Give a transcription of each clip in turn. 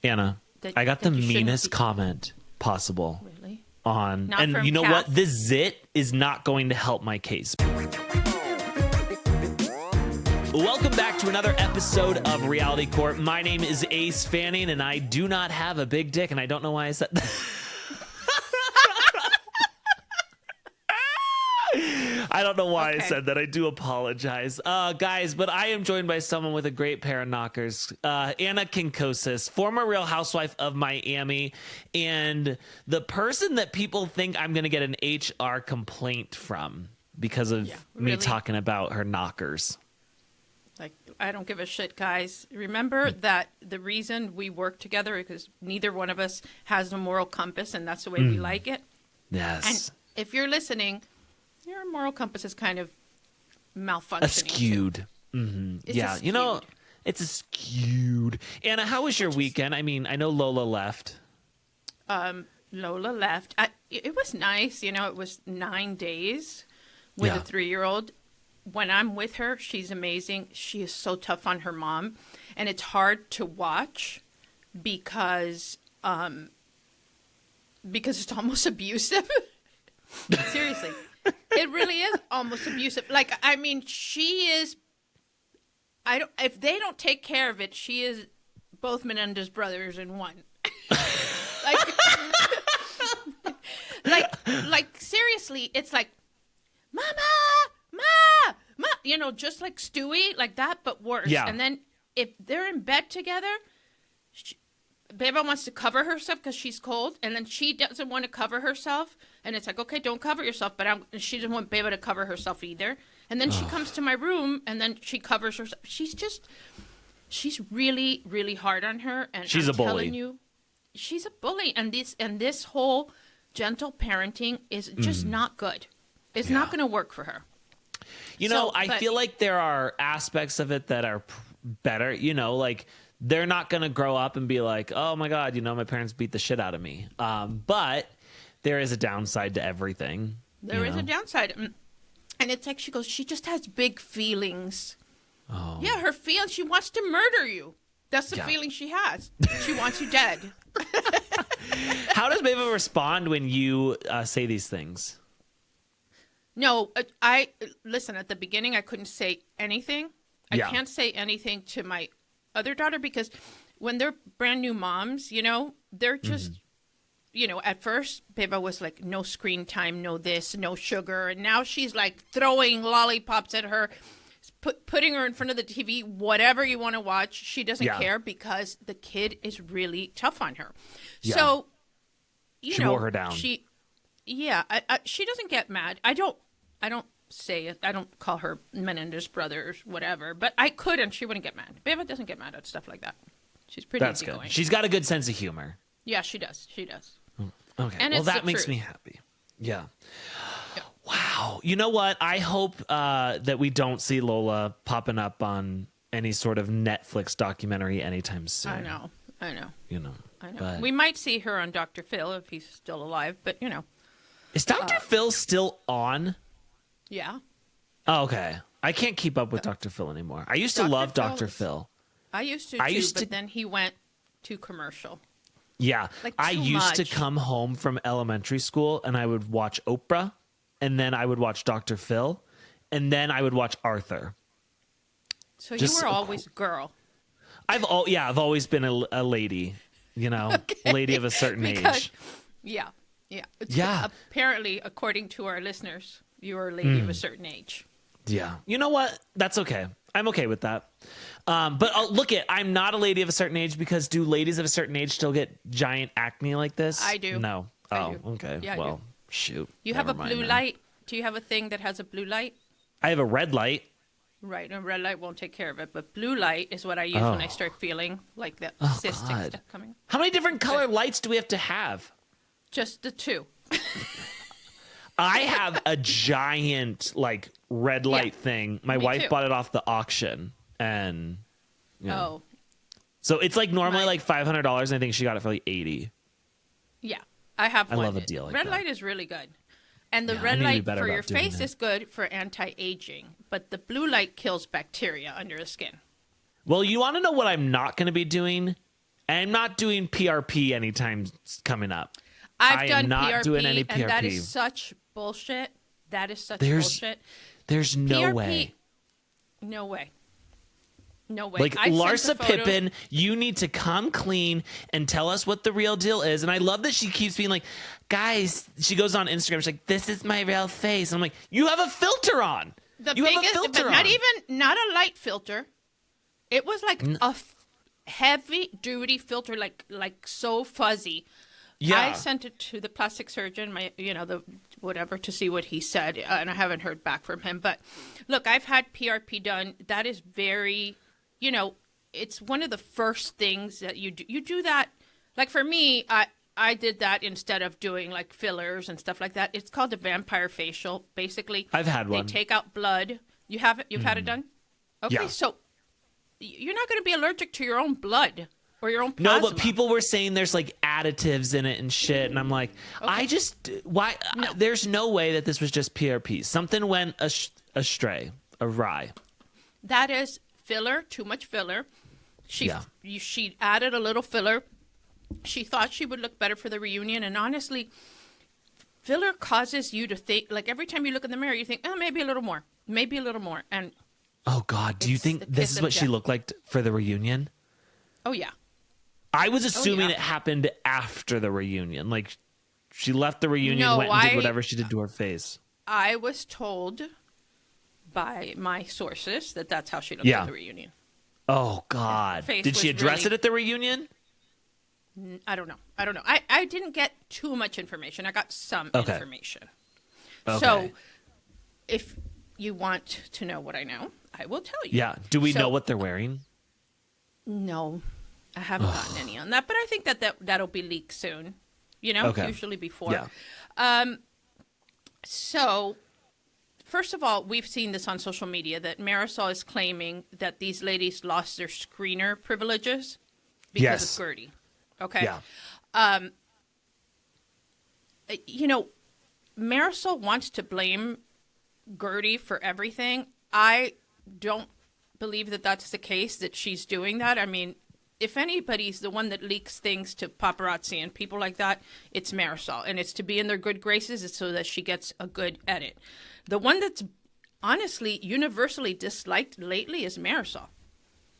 Anna, I got the meanest comment possible on, Not and from you know Cass. what? This zit is not going to help my case. Welcome back to another episode of Reality Court. My name is Ace Fanning, and I do not have a big dick, and I don't know why I said that. I don't know why I said that. I do apologize. Guys, but I am joined by someone with a great pair of knockers. Anna Kinkosis, former Real Housewife of Miami, and the person that people think I'm going to get an HR complaint from because of me talking about her knockers. Like, I don't give a shit, guys. Remember that the reason we work together is because neither one of us has a moral compass, and that's the way we like it. Yes. And if you're listening, your moral compass is kind of malfunctioning. Skewed. Mm-hmm. Yeah, skewed. you know, it's skewed. Anna, how was your weekend? I mean, I know Lola left. Lola left. It was nice. You know, it was 9 days with a 3-year-old. When I'm with her, she's amazing. She is so tough on her mom. And it's hard to watch because it's almost abusive. Seriously. It really is almost abusive. Like, I mean, she is, if they don't take care of it, she is both Menendez brothers in one. like seriously, it's like, Mama, you know, just like Stewie, like that, but worse. Yeah. And then if they're in bed together, Beba wants to cover herself because she's cold, and then she doesn't want to cover herself. And it's like, okay, don't cover yourself, but she doesn't want Beba to cover herself either. And then she comes to my room, and then she covers herself. She's really, really hard on her. And she's a bully. Telling you, she's a bully. And this whole gentle parenting is just not good. It's not going to work for her. You know, I feel like there are aspects of it that are better. You know, like they're not going to grow up and be like, oh my God, you know, my parents beat the shit out of me. But there is a downside to everything. There is a downside. And it's like she just has big feelings. Oh. Yeah, her feelings. She wants to murder you. That's the feeling she has. She wants you dead. How does Beba respond when you say these things? No, listen, at the beginning, I couldn't say anything. I can't say anything to my other daughter because when they're brand new moms, you know, they're just, you know, at first, Beba was like, no screen time, no this, no sugar. And now she's like throwing lollipops at her, putting her in front of the TV, whatever you want to watch. She doesn't care because the kid is really tough on her. Yeah. So, she wore her down. She doesn't get mad. I don't say it. I don't call her Menendez brothers, whatever. But I could, and she wouldn't get mad. Beba doesn't get mad at stuff like that. She's pretty easygoing. Good. She's got a good sense of humor. Yeah, she does. She does. Okay. And well, that makes me happy. Yeah. Wow. You know what? I hope that we don't see Lola popping up on any sort of Netflix documentary anytime soon. I know. You know. I know. But... we might see her on Dr. Phil if he's still alive, but you know. Is Dr. Phil still on? Yeah. Oh, okay. I can't keep up with Dr. Phil anymore. I used to love Dr. Phil. I used to too, but then he went too commercial. Yeah. Like I used to come home from elementary school and I would watch Oprah, and then I would watch Dr. Phil, and then I would watch Arthur. So you were always a girl. I've always been a lady, you know, a lady of a certain age. Yeah. Apparently, according to our listeners, you are a lady of a certain age. Yeah. You know what? That's okay. I'm okay with that. But look I'm not a lady of a certain age because do ladies of a certain age still get giant acne like this? I do. No. I do. Okay. Yeah, well, shoot. You have a blue light? Do you have a thing that has a blue light? I have a red light. Right. And red light won't take care of it. But blue light is what I use when I start feeling like that cystic stuff coming. How many different color lights do we have to have? Just the two. I have a giant like red light thing. My wife bought it off the auction, and so it's like normally like $500, and I think she got it for like $80. Yeah, I have one. I love a deal like red that. light is really good, and the red light for your face is good for anti-aging, but the blue light kills bacteria under the skin. Well, you want to know what I'm not going to be doing? I'm not doing PRP anytime coming up. I've done not PRP, doing any PRP. and that is such bullshit. That is such bullshit. There's no PRP, way. No way. No way. Like, Larsa Pippen, you need to come clean and tell us what the real deal is. And I love that she keeps being like, guys, she goes on Instagram, she's like, this is my real face. And I'm like, you have a filter on. You have a filter on. Not a light filter. It was like a heavy duty filter, like so fuzzy. Yeah. I sent it to the plastic surgeon, to see what he said, and I haven't heard back from him. But look, I've had PRP done. That is very, it's one of the first things that you do. You do that, like for me, I did that instead of doing like fillers and stuff like that. It's called a vampire facial, basically. I've had one. They take out blood. You have it? You've had it done? Okay, yeah. So you're not going to be allergic to your own blood. Or your own plasma. No, but people were saying there's like additives in it and shit, and I'm like, why? No. There's no way that this was just PRP. Something went astray, awry. That is filler, too much filler. She added a little filler. She thought she would look better for the reunion, and honestly, filler causes you to think, like every time you look in the mirror, you think, oh, maybe a little more, and oh God, do you think this is what she looked like for the reunion? Oh yeah. I was assuming it happened after the reunion. Like, she left the reunion, went and did whatever she did to her face. I was told by my sources that that's how she looked at the reunion. Oh, God. Did she address it at the reunion? I don't know. I didn't get too much information. I got some information. Okay. So, if you want to know what I know, I will tell you. Yeah. Do we know what they're wearing? No. I haven't gotten any on that, but I think that'll be leaked soon. Usually before. Yeah. So, first of all, we've seen this on social media that Marysol is claiming that these ladies lost their screener privileges because of Guerdy. Okay. Yeah. Marysol wants to blame Guerdy for everything. I don't believe that that's the case, that she's doing that. I mean, if anybody's the one that leaks things to paparazzi and people like that, it's Marysol. And it's to be in their good graces, it's so that she gets a good edit. The one that's honestly universally disliked lately is Marysol.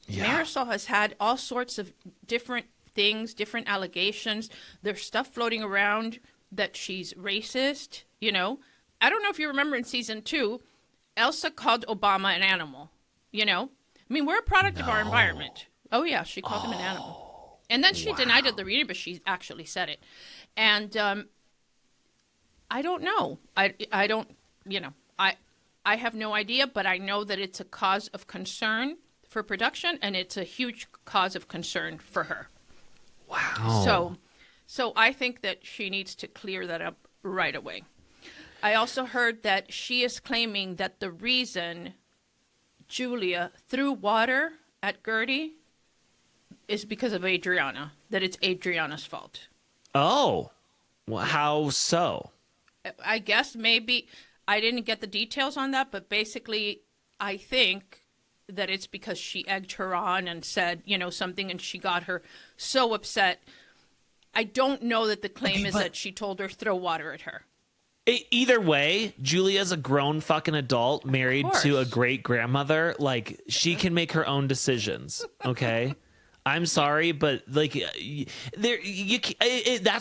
Yeah. Marysol has had all sorts of different things, different allegations. There's stuff floating around that she's racist, I don't know if you remember in season 2, Elsa called Obama an animal, I mean, we're a product of our environment. Oh, yeah, she called him an animal. And then she denied it at the reunion, but she actually said it. And I don't know. I don't, I have no idea, but I know that it's a cause of concern for production, and it's a huge cause of concern for her. Wow. So I think that she needs to clear that up right away. I also heard that she is claiming that the reason Julia threw water at Guerdy is because of Adriana, that it's Adriana's fault. Oh, well, how so? I guess maybe I didn't get the details on that, but basically I think that it's because she egged her on and said, something, and she got her so upset. I don't know that the claim is that she told her throw water at her. Either way, Julia's a grown fucking adult married to a great grandmother. Like, she can make her own decisions. Okay. I'm sorry, but like, that's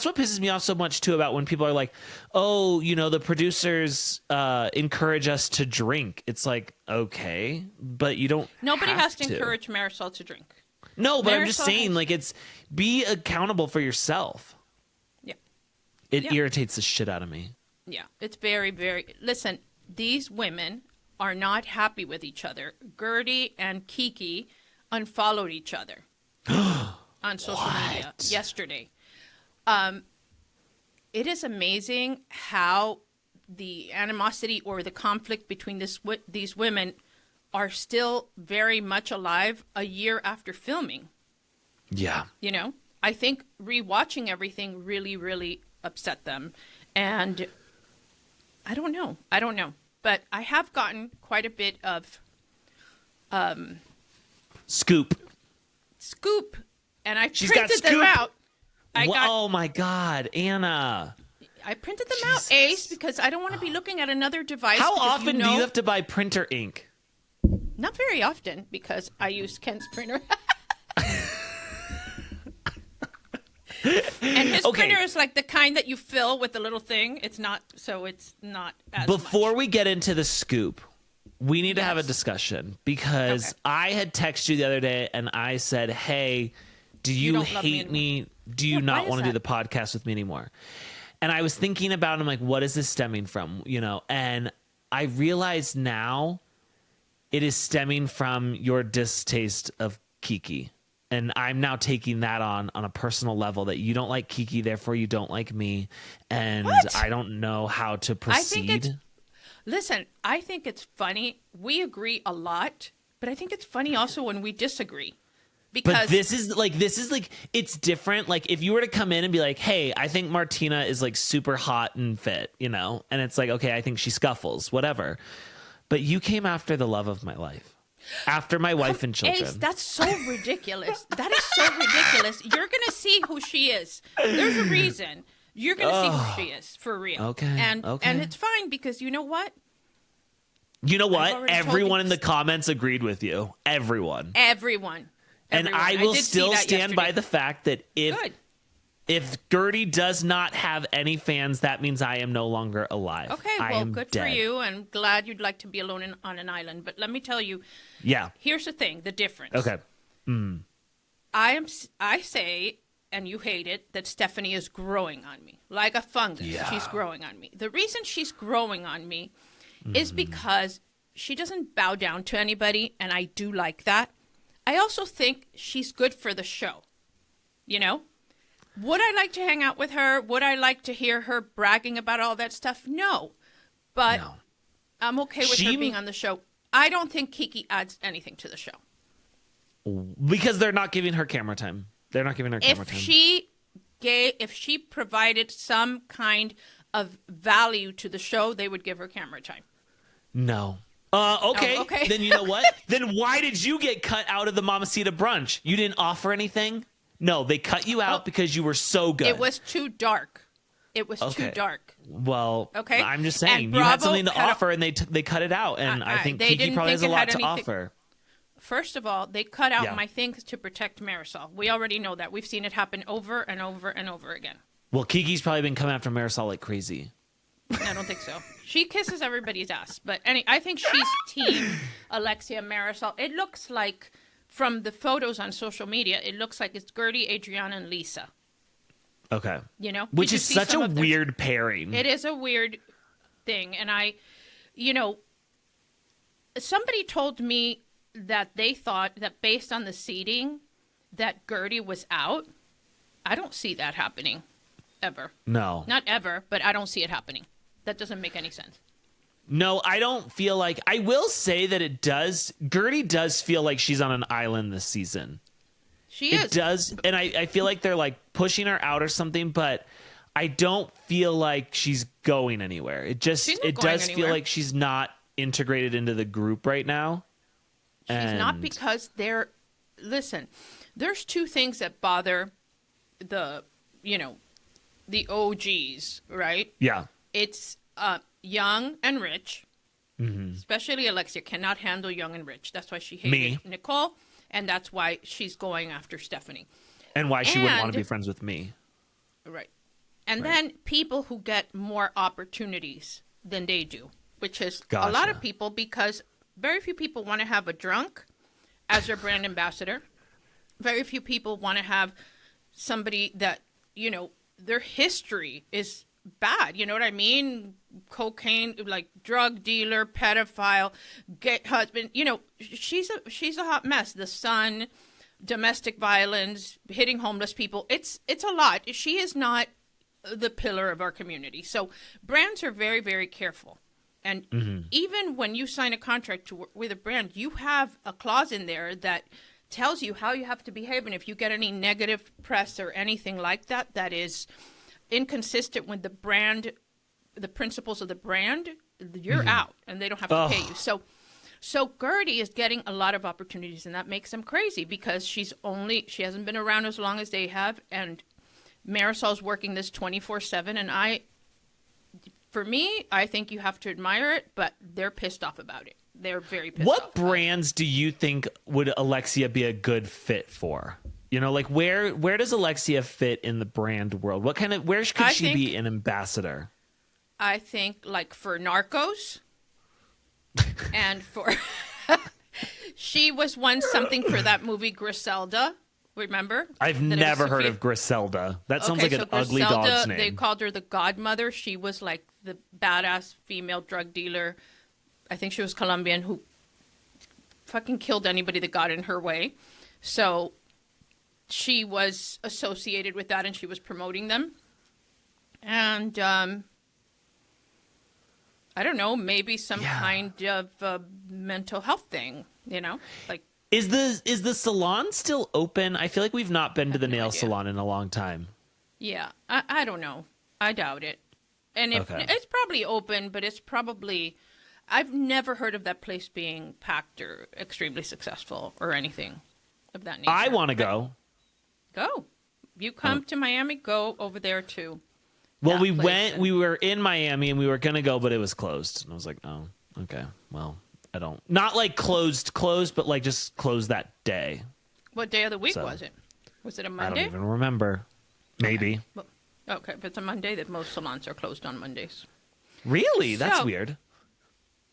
what pisses me off so much too about when people are like, "Oh, the producers encourage us to drink." It's like, okay, but you don't. Nobody has to encourage Marysol to drink. No, but I'm just saying, like, be accountable for yourself. Yeah, it irritates the shit out of me. Yeah, it's very, very. Listen, these women are not happy with each other. Guerdy and Kiki unfollowed each other on social media yesterday. It is amazing how the animosity or the conflict between these women are still very much alive a year after filming. Yeah. I think rewatching everything really, really upset them. And I don't know. But I have gotten quite a bit of scoop and I She's got printed them scoop. out. Oh my God, Anna. I printed them out, Ace, because I don't want to be looking at another device. How often do you have to buy printer ink? Not very often, because I use Ken's printer. And his printer is like the kind that you fill with the little thing. It's not as Before much. we get into the scoop, we need to have a discussion, because I had texted you the other day and I said, hey, do you hate me? Do you not want to do the podcast with me anymore? And I was thinking about it. I'm like, what is this stemming from? And I realize now it is stemming from your distaste of Kiki. And I'm now taking that on a personal level, that you don't like Kiki, therefore you don't like me. And I don't know how to proceed. Listen, I think it's funny. We agree a lot, but I think it's funny also when we disagree. Because this is like, it's different. Like, if you were to come in and be like, hey, I think Martina is like super hot and fit, and it's like, okay, I think she scuffles, whatever. But you came after the love of my life. After my wife and children. Ace, that's so ridiculous. That is so ridiculous. You're going to see who she is. There's a reason. You're going to see who she is, for real. Okay. And it's fine, because you know what? Everyone in the comments agreed with you. Everyone. And I will still stand by the fact that if Guerdy does not have any fans, that means I am no longer alive. Okay, well, good for you. I'm glad you'd like to be alone on an island. But let me tell you, here's the thing, the difference. Okay. I say, and you hate it, that Stephanie is growing on me. Like a fungus, she's growing on me. The reason she's growing on me is because she doesn't bow down to anybody, and I do like that. I also think she's good for the show, Would I like to hang out with her? Would I like to hear her bragging about all that stuff? No. But I'm okay with her being on the show. I don't think Kiki adds anything to the show. Because they're not giving her camera time. If she provided some kind of value to the show, they would give her camera time. No. Okay. Okay. Then you know what? Then why did you get cut out of the Mamacita brunch? You didn't offer anything? No, they cut you out because you were so good. It was too dark. Too dark. Well, I'm just saying, you had something to offer, and they cut it out, and I think Kiki probably has a lot to offer. First of all, they cut out my things to protect Marysol. We already know that. We've seen it happen over and over and over again. Well, Kiki's probably been coming after Marysol like crazy. I don't think so. She kisses everybody's ass. But I think she's team Alexia Marysol. It looks like, from the photos on social media, it looks like it's Guerdy, Adriana, and Lisa. Okay. Which is such a weird pairing. It is a weird thing. And somebody told me that they thought that based on the seating that Guerdy was out. I don't see that happening ever. No. Not ever, but I don't see it happening. That doesn't make any sense. No, I don't feel like... I will say that it does... Guerdy does feel like she's on an island this season. She is. It does. And I feel like they're like pushing her out or something, but I don't feel like she's going anywhere. It does feel like she's not integrated into the group right now. She's not, because listen, there's two things that bother the OGs, right? Yeah. It's young and rich, especially Alexia cannot handle young and rich. That's why she hated Nicole, and that's why she's going after Stephanie. And why she wouldn't want to be friends with me. Right. And then people who get more opportunities than they do, which is a lot of people, because very few people want to have a drunk as their brand ambassador. Very few people want to have somebody that, their history is bad. You know what I mean? Cocaine, like drug dealer, pedophile, husband. She's a hot mess. The son, domestic violence, hitting homeless people. It's a lot. She is not the pillar of our community. So brands are very, very careful. And even when you sign a contract with a brand, you have a clause in there that tells you how you have to behave. And if you get any negative press or anything like that, that is inconsistent with the brand, the principles of the brand, you're out and they don't have to pay you. So So Guerdy is getting a lot of opportunities, and that makes them crazy because she hasn't been around as long as they have, and Marysol's working this 24/7, and for me, I think you have to admire it, but they're pissed off about it. They're very pissed off. What brands do you think would Alexia be a good fit for? You know, like where does Alexia fit in the brand world? Where could she be an ambassador? I think like for Narcos and for she won something for that movie Griselda. Remember? I've never heard of Griselda. That sounds like an ugly dog's name. They called her the godmother. She was like the badass female drug dealer. I think she was Colombian who fucking killed anybody that got in her way. So she was associated with that and she was promoting them. And I don't know, maybe some kind of mental health thing, you know? Like, Is the salon still open? I feel like we've not been to the nail salon in a long time. Yeah, I don't know. I doubt it. And if it's probably open, but it's probably I've never heard of that place being packed or extremely successful or anything of that nature. I want to go. Go. You come to Miami, go over there too. Well, we were in Miami and we were going to go, but it was closed. And I was like, oh, okay. Well, I don't. Not like closed, but like just closed that day. What day of the week was it? Was it a Monday? I don't even remember. Maybe. Okay, if it's a Monday, that most salons are closed on Mondays. Really? That's weird.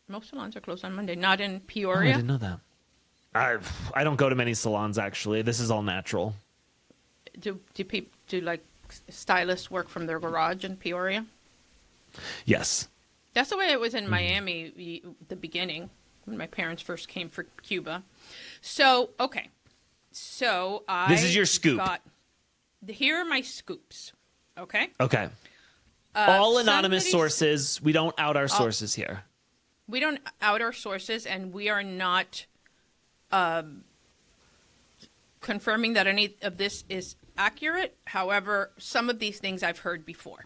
Most salons are closed on Monday. Not in Peoria. I didn't know that. I don't go to many salons, actually. This is all natural. Do like stylists work from their garage in Peoria? Yes. That's the way it was in Miami, the beginning, when my parents first came for Cuba. So, okay. So, This is your scoop. Here are my scoops. Okay? Okay. All anonymous sources. We don't out our sources here. We don't out our sources, and we are not confirming that any of this is accurate. However, some of these things I've heard before.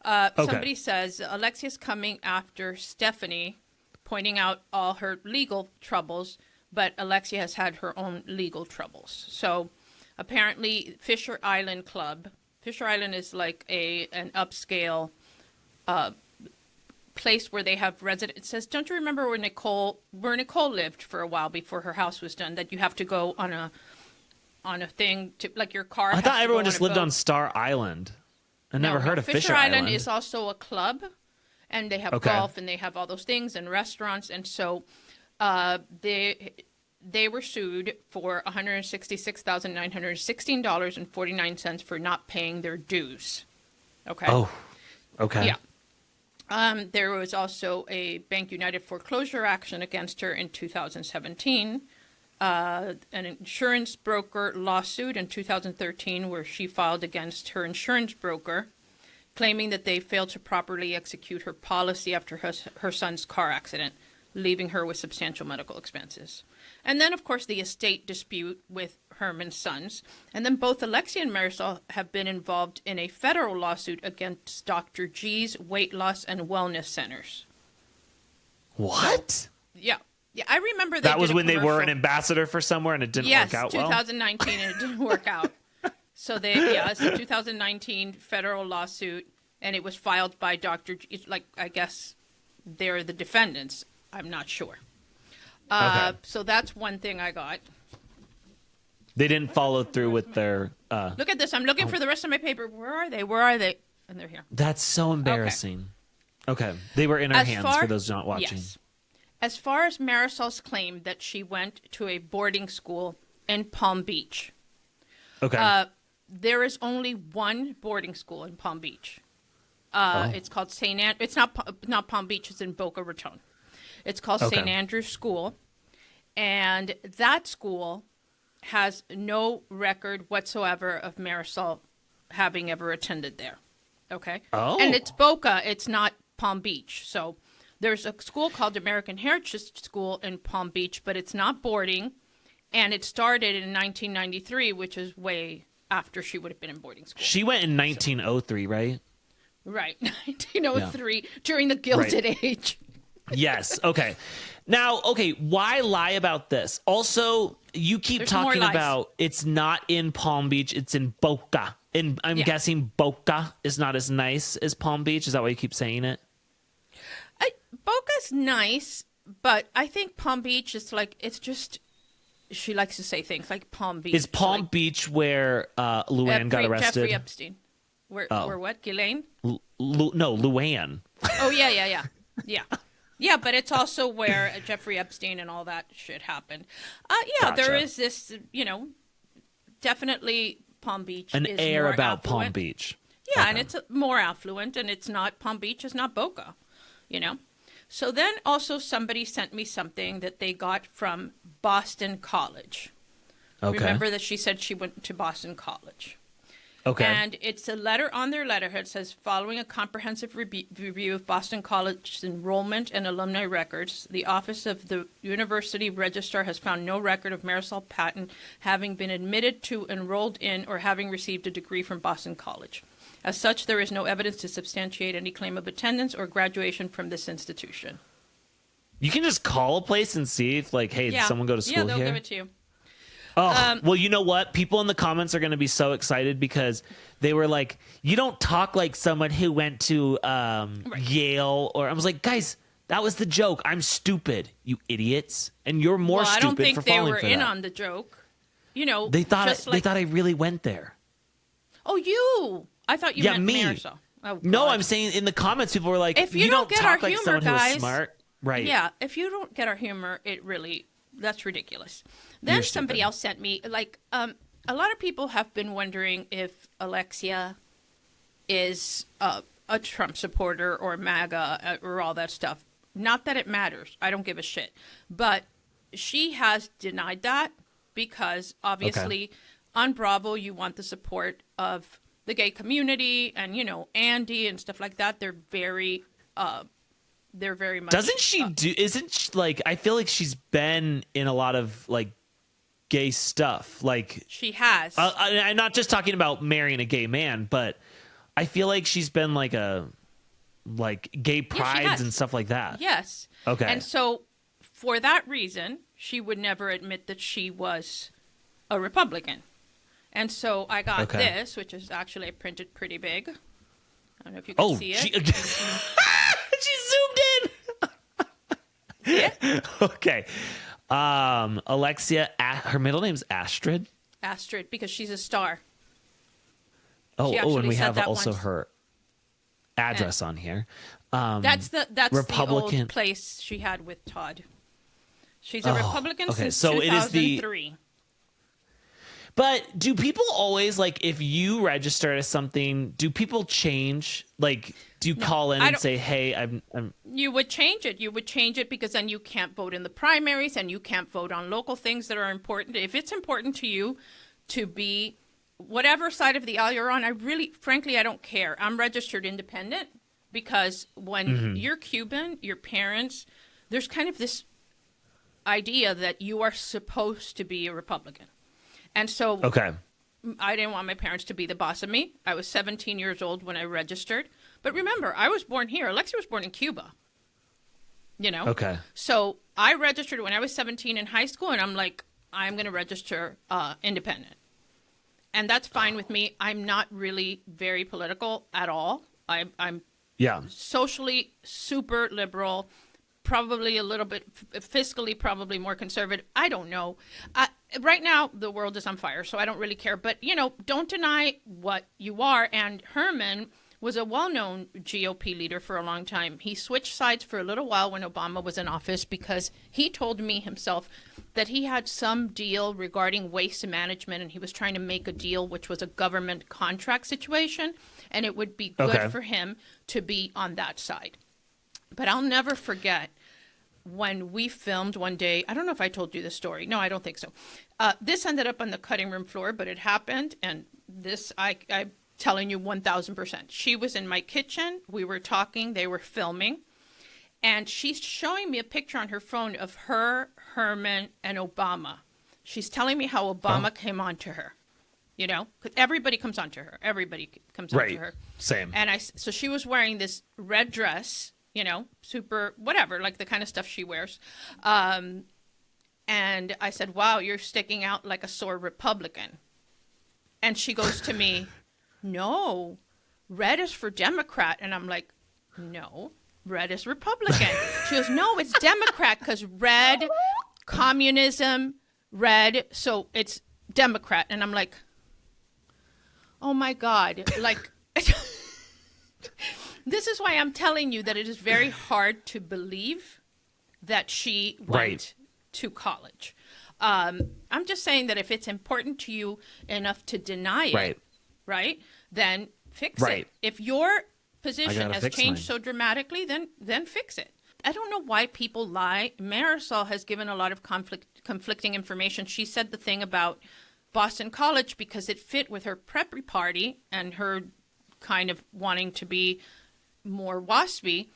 Somebody says Alexia's coming after Stephanie, pointing out all her legal troubles, but Alexia has had her own legal troubles. So apparently Fisher Island Club. Fisher Island is like an upscale place where they have residents. It says, don't you remember where Nicole lived for a while before her house was done, that you have to go on a thing to, like, your car. I thought everyone just lived on Star Island. I never heard of Fisher Island. Fisher Island is also a club, and they have golf, and they have all those things, and restaurants, and so they were sued for $166,916.49 for not paying their dues. Okay. Oh, okay. Yeah. There was also a Bank United foreclosure action against her in 2017. An insurance broker lawsuit in 2013 where she filed against her insurance broker, claiming that they failed to properly execute her policy after her son's car accident, leaving her with substantial medical expenses. And then, of course, the estate dispute with Herman's sons. And then both Alexia and Marysol have been involved in a federal lawsuit against Dr. G's weight loss and wellness centers. What? So, yeah. Yeah, I remember that was when they were an ambassador for somewhere and it didn't work out well? Yes, 2019, and it didn't work out. So it's a 2019 federal lawsuit, and it was filed by Dr. G. Like, I guess they're the defendants. I'm not sure. Okay. So that's one thing I got. They didn't follow through with their... Look at this. I'm looking for the rest of my paper. Where are they? And they're here. That's so embarrassing. Okay. They were in our hands for those not watching. Yes. As far as Marysol's claim that she went to a boarding school in Palm Beach. Okay. There is only one boarding school in Palm Beach. It's called St. It's not Palm Beach. It's in Boca Raton. It's called St. Andrew's School. And that school has no record whatsoever of Marysol having ever attended there. Okay? Oh. And it's Boca. It's not Palm Beach. So there's a school called American Heritage School in Palm Beach, but it's not boarding. And it started in 1993, which is way after she would have been in boarding school. She went in 1903, right? Right. 1903, during the Gilded Age. Yes. Okay. Now, okay, why lie about this? Also, you keep There's talking about it's not in Palm Beach, it's in Boca. And I'm guessing Boca is not as nice as Palm Beach. Is that why you keep saying it? Boca's nice, but I think Palm Beach is like, it's just, she likes to say things like Palm Beach. Is Palm Beach where Luann got arrested? Jeffrey Epstein. Where what? Ghislaine? No, Luann. Oh, yeah. Yeah, but it's also where Jeffrey Epstein and all that shit happened. Gotcha. There is this, definitely Palm Beach An is air more about affluent. Palm Beach. Yeah, Okay. and it's more affluent, and it's not, Palm Beach is not Boca, So then also somebody sent me something that they got from Boston College. Okay. Remember that she said she went to Boston College. Okay. And it's a letter on their letterhead. It says, following a comprehensive review of Boston College's enrollment and alumni records, the Office of the University Registrar has found no record of Marysol Patton having been admitted to, enrolled in, or having received a degree from Boston College. As such, there is no evidence to substantiate any claim of attendance or graduation from this institution. You can just call a place and see if, like, hey, did someone go to school here? Yeah, they'll give it to you. Oh, well, you know what? People in the comments are going to be so excited because they were like, you don't talk like someone who went to Yale. Or I was like, guys, that was the joke. I'm stupid, you idiots. And you're more stupid for falling for that. I don't think they were in on the joke. They thought I really went there. Oh, you. I thought you meant me. Marysol. Oh, no, I'm saying in the comments, people were like, if you don't get talk our like humor, someone guys, who's smart. Right. Yeah, if you don't get our humor, that's ridiculous. Then somebody else sent me, like, a lot of people have been wondering if Alexia is a Trump supporter or MAGA or all that stuff. Not that it matters. I don't give a shit. But she has denied that because obviously on Bravo, you want the support of the gay community and, Andy and stuff like that. They're very much. Doesn't she do? Isn't she, like? I feel like she's been in a lot of like gay stuff. Like she has. I'm not just talking about marrying a gay man, but I feel like she's been like gay prides and stuff like that. Yes. Okay. And so, for that reason, she would never admit that she was a Republican. And so I got this, which is actually printed pretty big. I don't know if you can see it. She zoomed in. Yeah. Okay. Alexia, her middle name's Astrid. Astrid, because she's a star. And we have also once. her address on here. That's Republican. the old place she had with Todd. She's a Republican since so 2003. But do people always, like, if you register as something, do people change? Like, do you call in and say, hey, I'm... You would change it. You would change it because then you can't vote in the primaries and you can't vote on local things that are important. If it's important to you to be whatever side of the aisle you're on, frankly, I don't care. I'm registered independent because when you're Cuban, your parents, there's kind of this idea that you are supposed to be a Republican. And so I didn't want my parents to be the boss of me. I was 17 years old when I registered. But remember, I was born here. Alexia was born in Cuba. Okay. So I registered when I was 17 in high school, and I'm like, I'm going to register independent. And that's fine with me. I'm not really very political at all. I'm socially super liberal, probably a little bit fiscally, probably more conservative. I don't know. Right now, the world is on fire, so I don't really care. But, don't deny what you are. And Herman was a well-known GOP leader for a long time. He switched sides for a little while when Obama was in office because he told me himself that he had some deal regarding waste management, and he was trying to make a deal which was a government contract situation, and it would be good for him to be on that side. But I'll never forget when we filmed one day. I don't know if I told you this story. No, I don't think so. This ended up on the cutting room floor, but it happened. And this, I'm telling you 1,000%. She was in my kitchen. We were talking. They were filming. And she's showing me a picture on her phone of her, Herman, and Obama. She's telling me how Obama came on to her. 'Cause everybody comes on to her. Everybody comes on to her. Same. And so she was wearing this red dress you know, super whatever, like the kind of stuff she wears. And I said, wow, you're sticking out like a sore Republican. And she goes to me, no, red is for Democrat. And I'm like, no, red is Republican. She goes, no, it's Democrat because red, communism, red. So it's Democrat. And I'm like, oh, my God. Like, this is why I'm telling you that it is very hard to believe that she went to college. I'm just saying that if it's important to you enough to deny it, right, then fix it. If your position has changed so dramatically, then fix it. I don't know why people lie. Marysol has given a lot of conflicting information. She said the thing about Boston College because it fit with her preppy party and her kind of wanting to be more waspy.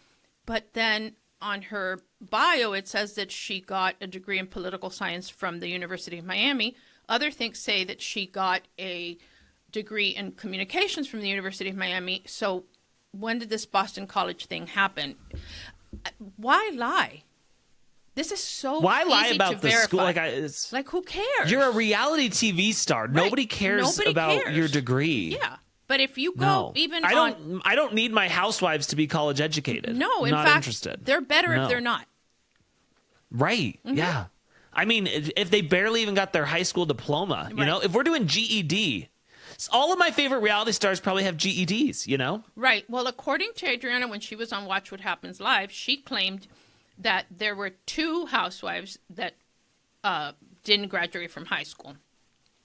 But then on her bio, it says that she got a degree in political science from the University of Miami. Other things say that she got a degree in communications from the University of Miami. So when did this Boston College thing happen? Why lie? This is so why easy lie about to the verify. school? Like, who cares? You're a reality TV star. Nobody cares about your degree. Yeah. But if you go I don't need my housewives to be college educated. No, in not fact, interested. They're better if they're not. Right. Mm-hmm. Yeah. I mean, if they barely even got their high school diploma, you know, if we're doing GED, all of my favorite reality stars probably have GEDs, you know? Right. Well, according to Adriana, when she was on Watch What Happens Live, she claimed that there were 2 housewives that didn't graduate from high school.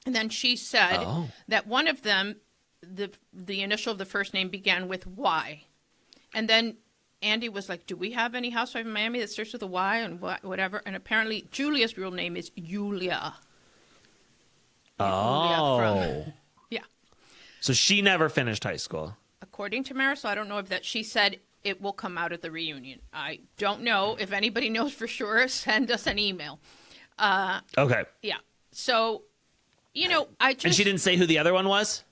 And then she said that one of them, the initial of the first name began with Y. And then Andy was like, do we have any housewife in Miami that starts with a Y and whatever? And apparently Julia's real name is Julia. Yeah. So she never finished high school. According to Marysol, I don't know if that she said it will come out at the reunion. I don't know. If anybody knows for sure, send us an email. Okay. Yeah. So, you know, And she didn't say who the other one was?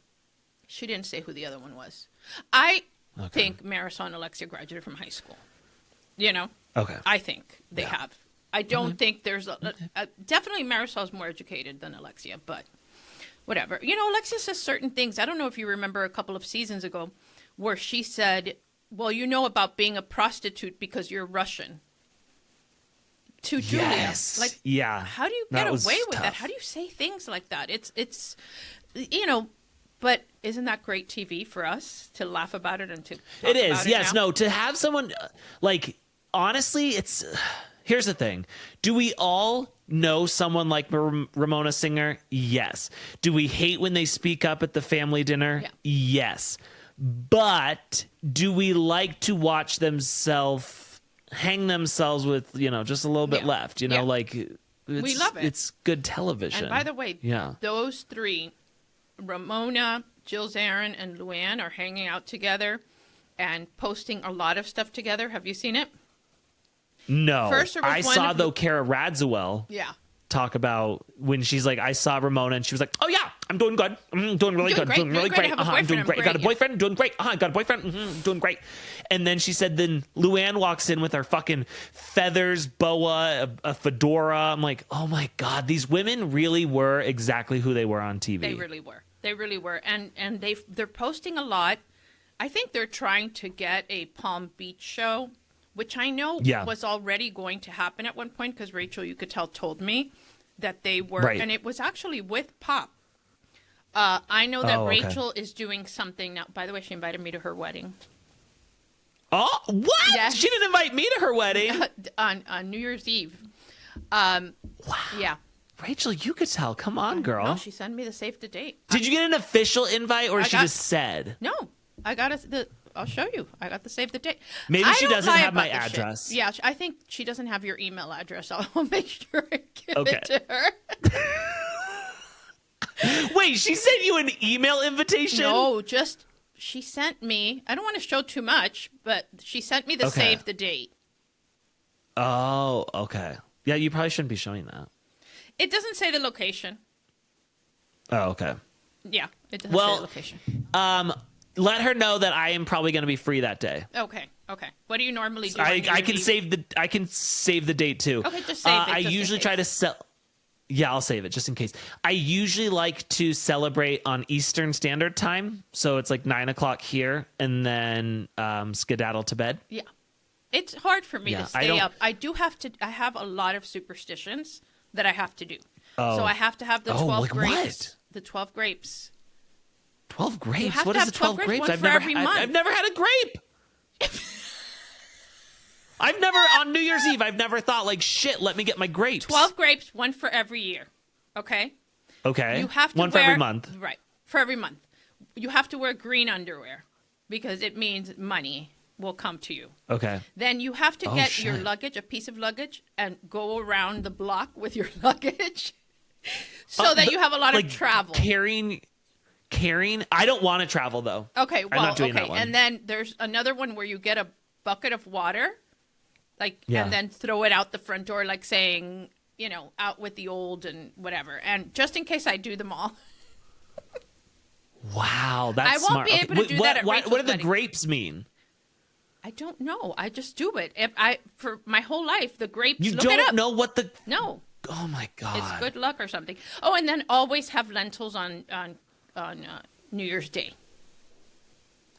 She didn't say who the other one was. I think Marysol and Alexia graduated from high school. You know? Okay. I think they have. I don't think there's definitely Marysol's more educated than Alexia, but whatever. You know, Alexia says certain things. I don't know if you remember a couple of seasons ago where she said, well, you know about being a prostitute because you're Russian. To Julia. Like, how do you get away with that? How do you say things like that? It's, you know, but isn't that great TV for us to laugh about it and to talk It is. about it Yes. now? No, to have someone like, honestly, it's, here's the thing. Do we all know someone like Ramona Singer? Yes. Do we hate when they speak up at the family dinner? Yeah. Yes. But do we like to watch themselves hang themselves with, you know, just a little bit left, you know, like we love it. It's good television. And by the way, those 3, Ramona, Jill Zarin, and Luann are hanging out together and posting a lot of stuff together. Have you seen it? No. First, there was I saw, though, Kara Radziwill talk about when she's like, I saw Ramona, and she was like, oh, yeah, I'm doing good. I'm doing really good. Doing really great. I'm doing great. I got a boyfriend. Doing great. I got a boyfriend. Doing great. And then she said, then Luann walks in with her fucking feathers, boa, a fedora. I'm like, oh, my God. These women really were exactly who they were on TV. They really were. And they're posting a lot. I think they're trying to get a Palm Beach show, which I know was already going to happen at one point because Rachel, you could tell, told me that they were. Right. And it was actually with Pop. I know that Rachel is doing something now. By the way, she invited me to her wedding. Oh, what? Yes. She didn't invite me to her wedding. on New Year's Eve. Wow. Yeah. Rachel, you could tell. Come on, girl. No, she sent me the save the date. Did you get an official invite or she just said? No, I got I'll show you. I got the save the date. Maybe she doesn't have my address. Shit. Yeah, I think she doesn't have your email address. I'll make sure I give it to her. Wait, she sent you an email invitation? No, she sent me. I don't want to show too much, but she sent me the save the date. Oh, okay. Yeah, you probably shouldn't be showing that. It doesn't say the location. Oh, okay. Yeah, it doesn't say the location. let her know that I am probably going to be free that day. Okay. What do you normally do? I can save the date too. Okay, just save it. I usually try to sell. Yeah, I'll save it just in case. I usually like to celebrate on Eastern Standard Time, so it's like 9 o'clock here, and then skedaddle to bed. Yeah, it's hard for me to stay up. I have a lot of superstitions that I have to do. Oh. So I have to have the 12 like grapes. What? The 12 grapes. 12 grapes? What is the 12 grapes? I've never had a grape. I've never, on New Year's Eve, I've never thought like, shit, let me get my grapes. 12 grapes, one for every year. Okay? Okay. You have to one for every month. Right. For every month. You have to wear green underwear because it means money will come to you. Okay. Then you have to get your luggage, a piece of luggage, and go around the block with your luggage so that you have a lot of travel. Carrying. I don't want to travel, though. Okay, well, I'm not doing that one. And then there's another one where you get a bucket of water, and then throw it out the front door, like saying, out with the old and whatever. And just in case I do them all. Wow, that's smart. I won't be able to do that at Rachel's What do the wedding. grapes mean? I don't know. I just do it. For my whole life, the grapes. You look it up. don't know what the... No. Oh, my God. It's good luck or something. Oh, and then always have lentils on New Year's Day.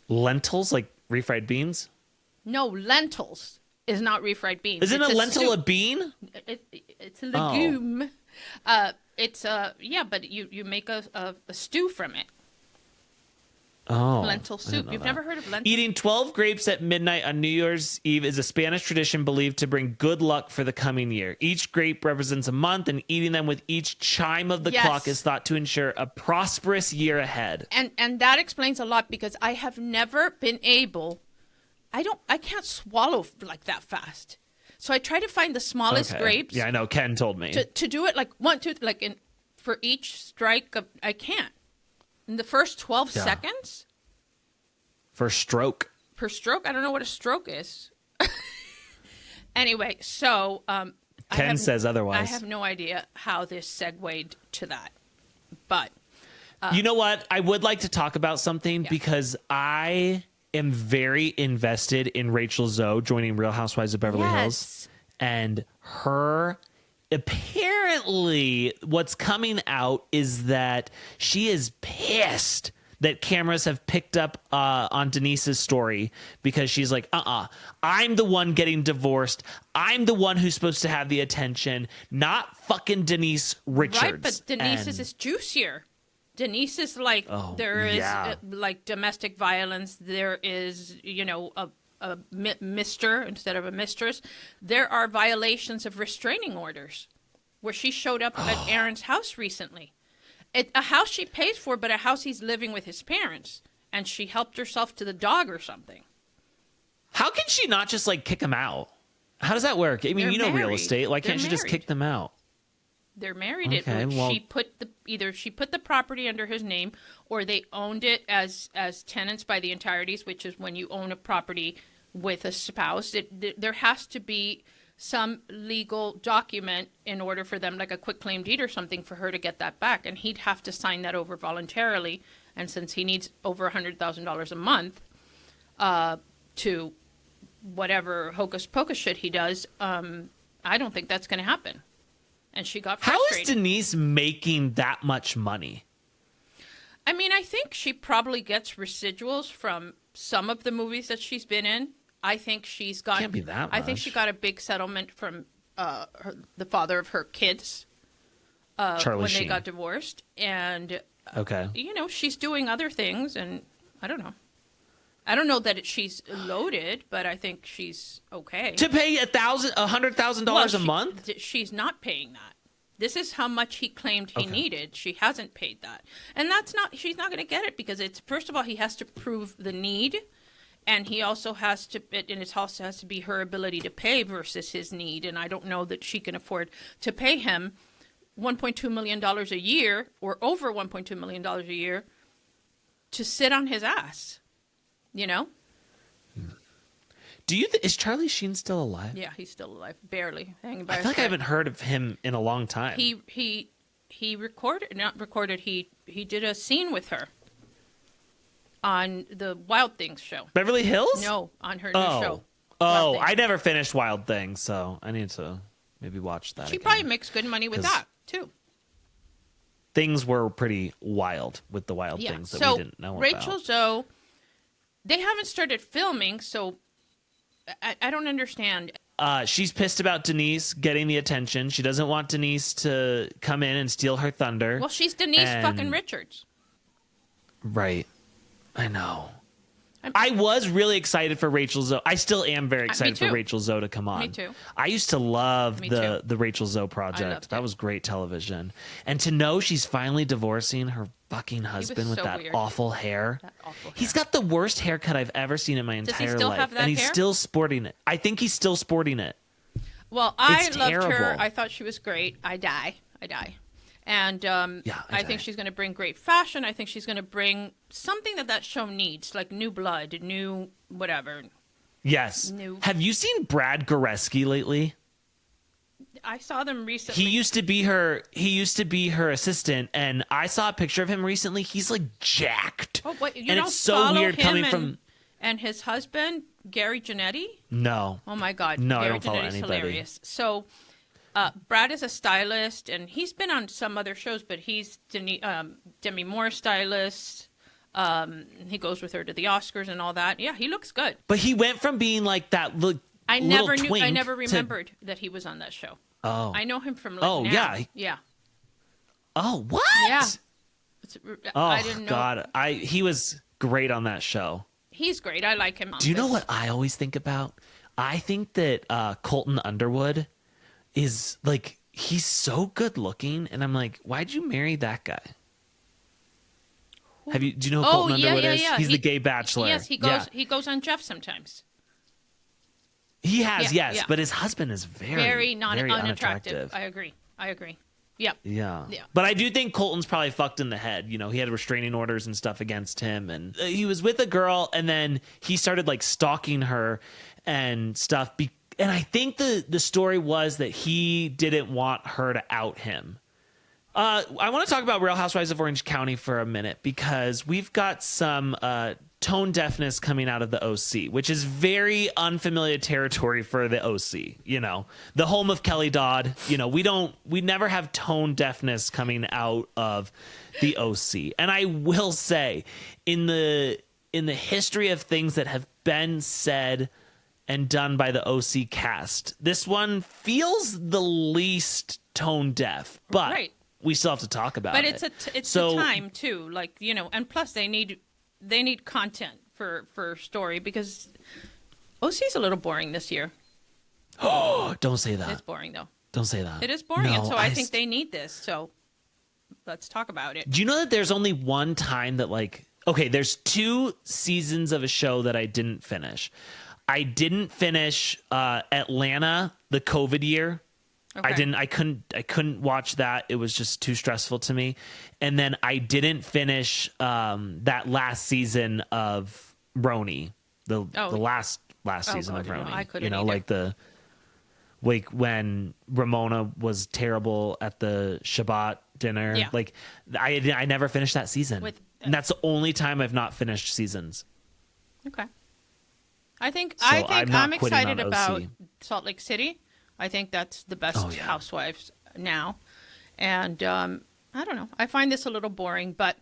Lentils, like refried beans? No, lentils is not refried beans. Isn't a lentil a bean? It's a legume. But you make a stew from it. Oh, lentil soup. You've never heard of lentil? Eating 12 grapes at midnight on New Year's Eve is a Spanish tradition believed to bring good luck for the coming year. Each grape represents a month, and eating them with each chime of the clock is thought to ensure a prosperous year ahead. And that explains a lot because I have never been able... I can't swallow like that fast. So I try to find the smallest grapes. Yeah, I know. Ken told me. To do it like one, two, for each strike, I can't. In the first 12 seconds? Per stroke? I don't know what a stroke is. Anyway, so... Ken says otherwise. I have no idea how this segued to that. But... you know what? I would like to talk about something because I am very invested in Rachel Zoe joining Real Housewives of Beverly Hills. And her... Apparently, what's coming out is that she is pissed that cameras have picked up on Denise's story because she's like, I'm the one getting divorced. I'm the one who's supposed to have the attention, not fucking Denise Richards. Right, but Denise's is juicier. Denise is like, there is like domestic violence. There is, a mister instead of a mistress. There are violations of restraining orders where she showed up at Aaron's house recently. A house she pays for, but a house he's living with his parents. And she helped herself to the dog or something. How can she not just kick him out? How does that work? I mean, They're real married. estate. Why can't she just kick them out? They're married. Okay, She put the property under his name, or they owned it as tenants by the entireties, which is when you own a property with a spouse. There has to be some legal document in order for them, like a quitclaim deed or something, for her to get that back, and he'd have to sign that over voluntarily. And since he needs over $100,000 a month to whatever hocus pocus shit he does, I don't think that's going to happen. And she got frustrated. How is Denise making that much money? I mean, I think she probably gets residuals from some of the movies that she's been in. I think she's got. Can't be that much. I think she got a big settlement from the father of her kids Charlie when Sheen. they got divorced, and she's doing other things, and I don't know. I don't know that she's loaded, but I think she's okay. To pay $100,000 a month? She's not paying that. This is how much he claimed he needed. She hasn't paid that. And she's not going to get it because first of all, he has to prove the need. And he also has to, and it also has to be her ability to pay versus his need. And I don't know that she can afford to pay him $1.2 million a year or over $1.2 million a year to sit on his ass. Is Charlie Sheen still alive? Yeah, he's still alive, barely hanging by. I feel like I haven't heard of him in a long time. He recorded, not recorded. He did a scene with her. on the Wild Things show. Beverly Hills? No, on her new show. Oh, I never finished Wild Things, so I need to maybe watch that. She probably makes good money with that too. Things were pretty wild with the Wild Things that we didn't know about. Rachel Zoe, they haven't started filming, so I don't understand. She's pissed about Denise getting the attention. She doesn't want Denise to come in and steal her thunder. Well, she's Denise fucking Richards. Right. I know. I was really excited for Rachel Zoe. I still am very excited for Rachel Zoe to come on. Me too. I used to love the Rachel Zoe project. That was great television. And to know she's finally divorcing her fucking husband with that awful hair. He's got the worst haircut I've ever seen in my entire life. Does he still have that and he's hair? Still sporting it. I think he's still sporting it. Well, I loved her. I thought she was great. I die. And I think she's going to bring great fashion. I think she's going to bring something that show needs, like new blood, new whatever. Yes. Have you seen Brad Goreski lately? I saw them recently. He used to be her assistant, and I saw a picture of him recently. He's like jacked. Oh, wait, and it's so weird coming from. And his husband, Gary Janetti? No. Oh my God. No, Gary I don't follow Janetti's anybody. Hilarious. So. Brad is a stylist, and he's been on some other shows, but he's Demi Moore stylist. He goes with her to the Oscars and all that. Yeah, he looks good. But he went from being like that I never remembered that he was on that show. Oh. I know him from now. Yeah. Oh, what? Yeah. I didn't know. God. He was great on that show. He's great. I like him. Do you know what I always think about? I think that Colton Underwood is like, he's so good looking, and I'm like, why'd you marry that guy? Do you know who Colton Underwood is? He's the gay bachelor. Yes, he goes on Jeff sometimes. He has, yes, but his husband is very unattractive. I agree. Yep. Yeah. But I do think Colton's probably fucked in the head. You know, he had restraining orders and stuff against him, and he was with a girl, and then he started like stalking her and stuff. And I think the story was that he didn't want her to out him. I want to talk about Real Housewives of Orange County for a minute, because we've got some tone deafness coming out of the OC, which is very unfamiliar territory for the OC. You know, the home of Kelly Dodd. You know, we never have tone deafness coming out of the OC. And I will say, in the history of things that have been said and done by the OC cast, this one feels the least tone deaf, but we still have to talk about it. But it's a time too, like, you know, and plus they need content for story, because OC's a little boring this year. Oh, don't say that. It's boring though. Don't say that. It is boring, and so I think they need this. So let's talk about it. Do you know that there's only one time that, like, okay, there's 2 seasons of a show that I didn't finish. I didn't finish Atlanta, the COVID year. Okay. I couldn't watch that. It was just too stressful to me. And then I didn't finish that last season of RHONY, the last season of RHONY. I couldn't. You know, either. like when Ramona was terrible at the Shabbat dinner. Yeah. Like I never finished that season. And that's the only time I've not finished seasons. Okay. I think I'm excited about Salt Lake City. I think that's the best Housewives now. And I don't know. I find this a little boring, but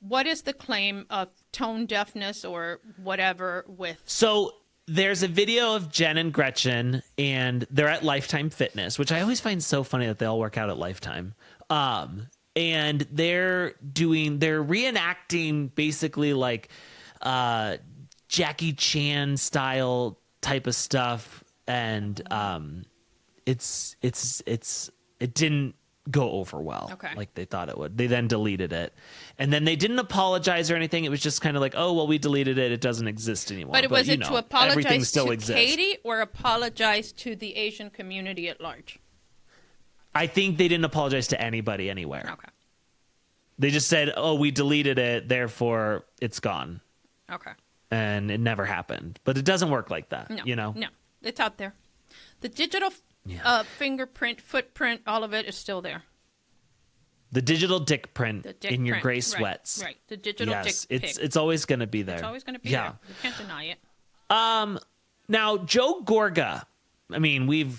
what is the claim of tone deafness or whatever with... So there's a video of Jen and Gretchen, and they're at Lifetime Fitness, which I always find so funny that they all work out at Lifetime. And they're reenacting basically like Jackie Chan style type of stuff, and it didn't go over well. Okay. Like they thought it would. They then deleted it, and then they didn't apologize or anything. It was just kind of like, oh well, we deleted it. It doesn't exist anymore. But was it to apologize to Katie or apologize to the Asian community at large? I think they didn't apologize to anybody anywhere. Okay. They just said, oh, we deleted it, therefore it's gone. Okay. And it never happened. But it doesn't work like that, you know? No, it's out there. The digital fingerprint, footprint, all of it is still there. The digital dick print The dick in your print. gray sweats. Right. The digital Yes, dick pic. it's always going to be there. It's always going to be there. You can't deny it. Now, Joe Gorga, I mean,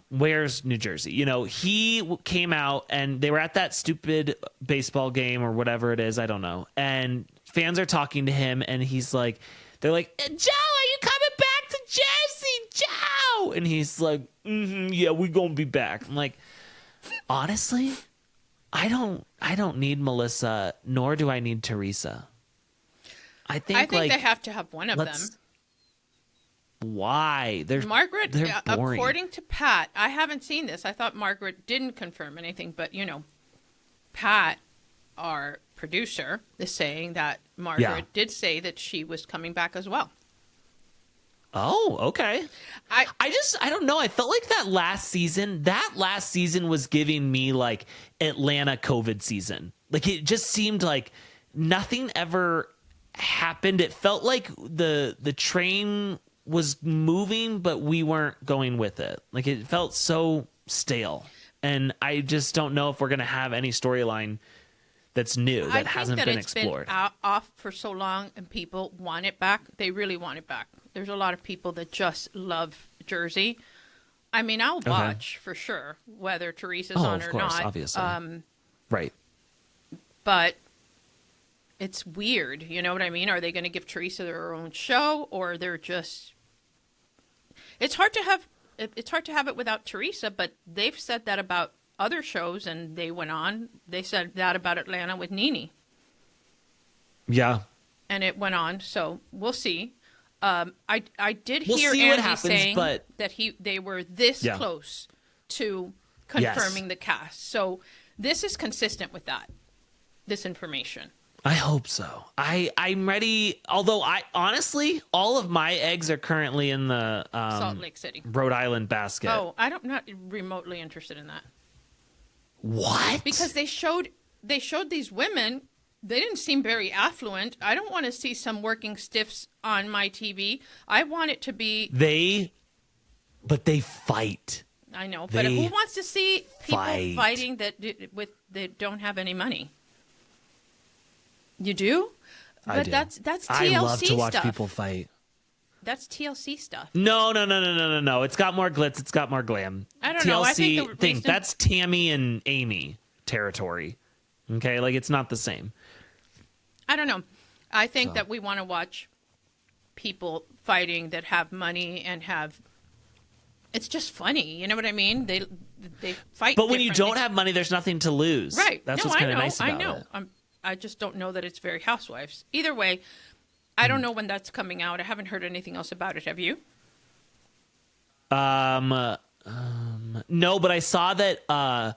where's New Jersey? You know, he came out and they were at that stupid baseball game or whatever it is. I don't know. And fans are talking to him and they're like, Joe, are you coming back to Jersey, Joe? And he's like, yeah, we're going to be back. I'm like, honestly, I don't need Melissa, nor do I need Teresa. I think they have to have one of them. Why? Margaret, they're boring. according to Pat, I haven't seen this. I thought Margaret didn't confirm anything, but Pat, our producer, is saying that Margaret did say that she was coming back as well. Oh, okay. I don't know. I felt like that last season was giving me like Atlanta COVID season. Like it just seemed like nothing ever happened. It felt like the train was moving, but we weren't going with it. Like it felt so stale. And I just don't know if we're going to have any storyline that's new that hasn't been explored. Been off for so long and people want it back. They really want it back. There's a lot of people that just love Jersey. I mean, I'll watch for sure, whether Teresa's on or not. Obviously. Right. But it's weird. You know what I mean? Are they going to give Teresa her own show, or they're just... It's hard to have it without Teresa, but they've said that about other shows, and they went on. They said that about Atlanta with Nene. Yeah. And it went on, so we'll see. I did hear see Andy what happens, saying but... that they were this close to confirming the cast. So this is consistent with that, this information. I hope so. I'm ready. Although honestly, all of my eggs are currently in the Salt Lake City, Rhode Island basket. Oh, I'm not remotely interested in that. What? Because they showed these women. They didn't seem very affluent. I don't want to see some working stiffs on my TV. I want it to be but they fight. I know, but who wants to see people fighting that don't have any money? You do? I do. That's TLC stuff. I love to watch people fight. That's TLC stuff. No. It's got more glitz. It's got more glam. I don't know. I think that's Tammy and Amy territory. Okay, like it's not the same. I don't know. I think that we want to watch people fighting that have money and have. It's just funny, you know what I mean? They fight. But when you don't have money, there's nothing to lose. Right. That's what's kind of nice about it. I know. I just don't know that it's very Housewives. Either way, I don't know when that's coming out. I haven't heard anything else about it. Have you? No, but I saw that a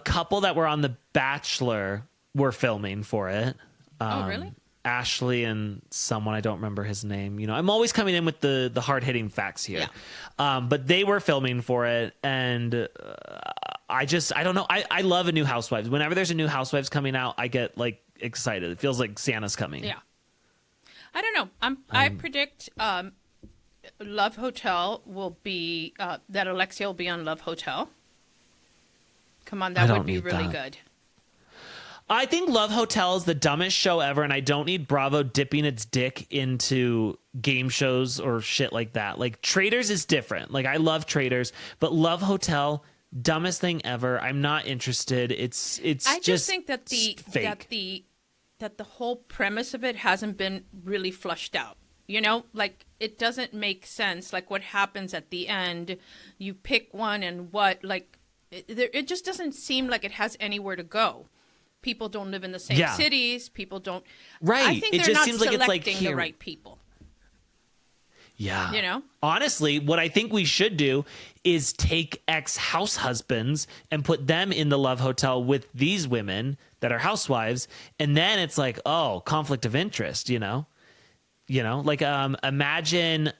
couple that were on The Bachelor were filming for it. Oh, really? Ashley and someone, I don't remember his name. You know, I'm always coming in with the hard-hitting facts here. Yeah. But they were filming for it, and I don't know. I love a new Housewives. Whenever there's a new Housewives coming out, I get like excited. It feels like Santa's coming. Yeah. I don't know. I predict Love Hotel will be that Alexia will be on Love Hotel. Come on, that would be really good. I think Love Hotel is the dumbest show ever, and I don't need Bravo dipping its dick into game shows or shit like that. Like, Traitors is different. Like, I love Traitors, but Love Hotel, dumbest thing ever. I'm not interested. It's I just think that fake. that the whole premise of it hasn't been really flushed out. You know, like, it doesn't make sense. Like, what happens at the end, you pick one and what, like, it just doesn't seem like it has anywhere to go. People don't live in the same cities. People don't. Right. I think they're not selecting the right people. Yeah. You know? Honestly, what I think we should do is take ex-house husbands and put them in the Love Hotel with these women that are housewives. And then it's like, oh, conflict of interest, you know? You know, like imagine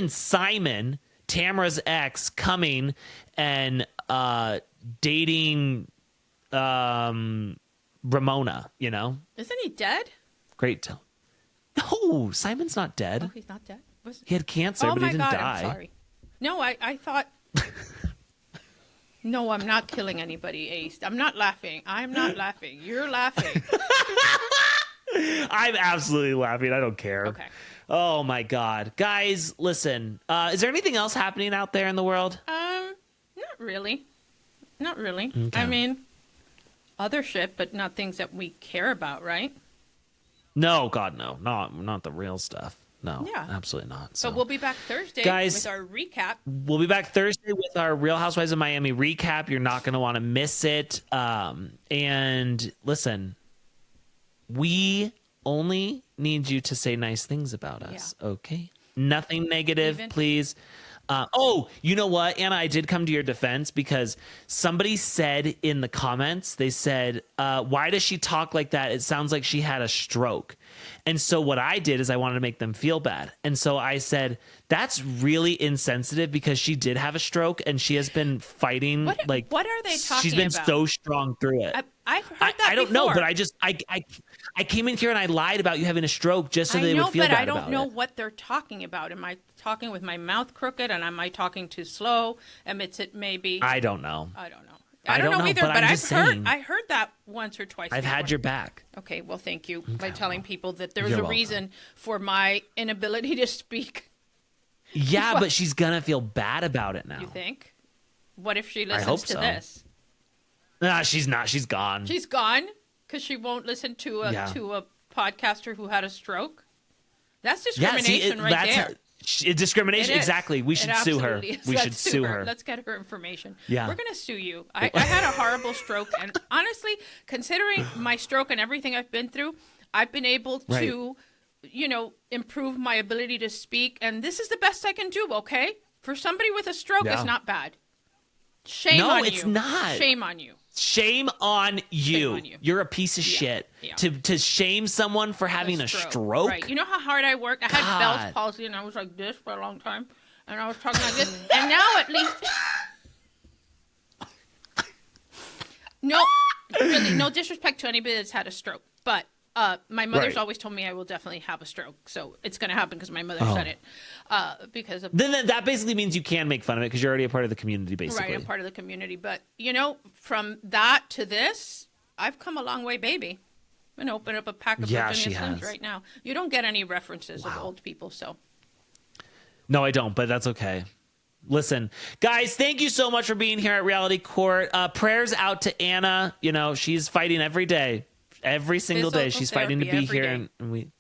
Simon, Tamara's ex, coming and dating Ramona, you know? Isn't he dead? Great. No, Simon's not dead. Oh, he's not dead? He had cancer, but he didn't die. I'm sorry. No, I thought... No, I'm not killing anybody, Ace. I'm not laughing. I'm not laughing. You're laughing. I'm absolutely laughing. I don't care. Okay. Oh my God. Guys, listen. Is there anything else happening out there in the world? Not really. Not really. Okay. I mean, other shit, but not things that we care about, right? No, God, no. Not the real stuff. No, Yeah. absolutely not. So But we'll be back Thursday Guys, with our recap. we'll be back Thursday with our Real Housewives of Miami recap. You're not going to want to miss it. And listen, we only need you to say nice things about us, okay? Nothing negative, please. You know what, Anna? I did come to your defense because somebody said in the comments, they said, why does she talk like that? It sounds like she had a stroke. And so what I did is I wanted to make them feel bad. And so I said, that's really insensitive because she did have a stroke and she has been fighting. What are they talking about? She's been so strong through it. I've heard that I don't before. know, but I came in here and I lied about you having a stroke just so they would feel bad about it. I know, but I don't know what they're talking about. Am I talking with my mouth crooked and am I talking too slow? Maybe? I don't know. I don't know. I don't know either, but I heard that once or twice. I've had your back. Okay, well, thank you by telling people that there's a reason for my inability to speak. Yeah, but she's gonna feel bad about it now. You think? What if she listens to this? Nah, she's not. She's gone. She's gone because she won't listen to a podcaster who had a stroke. That's discrimination there. Discrimination, exactly. We should sue her. We should sue her. Let's get her information. Yeah. We're going to sue you. I had a horrible stroke. And honestly, considering my stroke and everything I've been through, I've been able to, improve my ability to speak. And this is the best I can do, okay? For somebody with a stroke, it's not bad. Shame on you. No, it's not. Shame on you. Shame on you. You're a piece of shit. Yeah. To shame someone for having a stroke. Right. You know how hard I worked? I had Bell's palsy and I was like this for a long time. And I was talking like this. And now at least... No, really, no disrespect to anybody that's had a stroke. But my mother's always told me I will definitely have a stroke. So it's going to happen because my mother said it. Because of then that basically means you can make fun of it because you're already a part of the community, basically. Right, I'm part of the community. But, from that to this, I've come a long way, baby. I'm going to open up a pack of Virginia Slims right now. You don't get any references of old people, so. No, I don't, but that's okay. Listen, guys, thank you so much for being here at Reality Court. Prayers out to Anna. She's fighting every day. Every single day. She's fighting to be here. And we...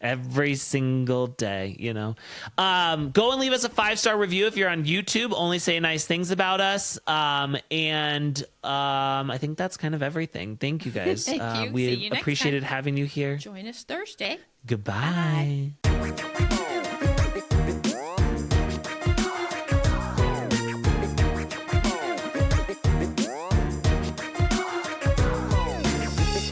Every single day, Go and leave us a 5-star review if you're on YouTube. Only say nice things about us. I think that's kind of everything. Thank you, guys. Thank you. We appreciated having you here. Join us Thursday. Goodbye. Bye.